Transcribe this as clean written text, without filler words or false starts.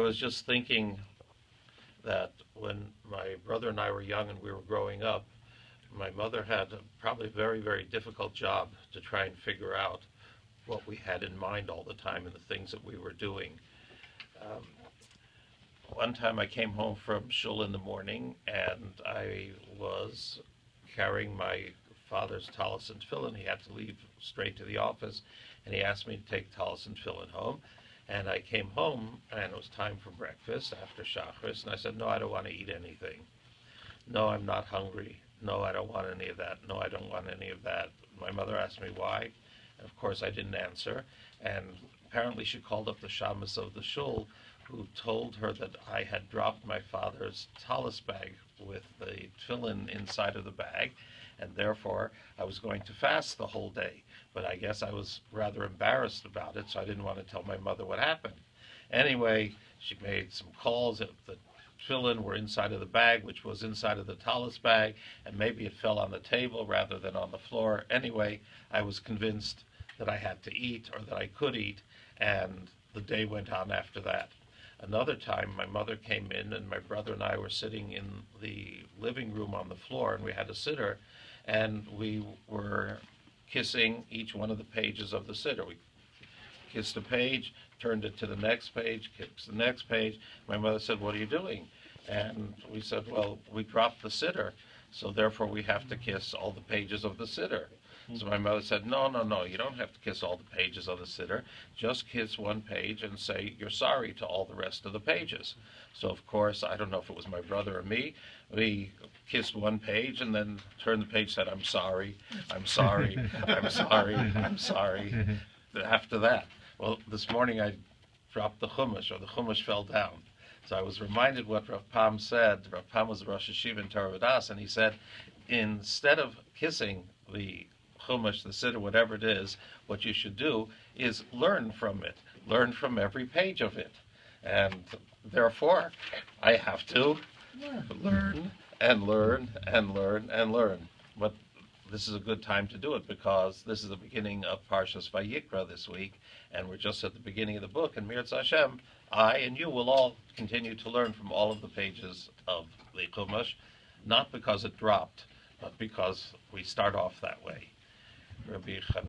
was just thinking that when my brother and I were young and we were growing up, my mother had probably a very, very difficult job to try and figure out what we had in mind all the time and the things that we were doing. Um, One time I came home from shul in the morning and I was carrying my father's talis and tefillin. He had to leave straight to the office, and he asked me to take talis and tefillin home. And I came home, and it was time for breakfast after Shacharis, and I said, no, I don't want to eat anything. No, I'm not hungry. No, I don't want any of that. No, I don't want any of that. My mother asked me why, and of course I didn't answer. And apparently she called up the shamus of the shul, who told her that I had dropped my father's talis bag with the tefillin inside of the bag, and therefore I was going to fast the whole day. But I guess I was rather embarrassed about it, so I didn't want to tell my mother what happened. Anyway, she made some calls. The tefillin were inside of the bag, which was inside of the talis bag, and maybe it fell on the table rather than on the floor. Anyway, I was convinced that I had to eat, or that I could eat, and the day went on after that. Another time, my mother came in, and my brother and I were sitting in the living room on the floor, and we had a siddur, and we were kissing each one of the pages of the siddur. We kissed a page, turned it to the next page, kissed the next page. My mother said, what are you doing? And we said, well, we dropped the siddur, so therefore we have to kiss all the pages of the siddur. So my mother said, no, no, no, you don't have to kiss all the pages of the siddur. Just kiss one page and say you're sorry to all the rest of the pages. So, of course, I don't know if it was my brother or me, we kissed one page and then turned the page and said, I'm sorry, I'm sorry, I'm sorry, I'm sorry. After that, well, this morning I dropped the chumash, or the chumash fell down. So I was reminded what Rav Pam said. Rav Pam was Rosh Hashiva in Torah Vodaas, and he said, instead of kissing the chumash, the siddur, whatever it is, what you should do is learn from it. Learn from every page of it. And therefore, I have to learn and learn and learn and learn. But this is a good time to do it because this is the beginning of Parshas Vayikra this week, and we're just at the beginning of the book, and Mirz Hashem, I and you will all continue to learn from all of the pages of the chumash, not because it dropped, but because we start off that way. Rabbi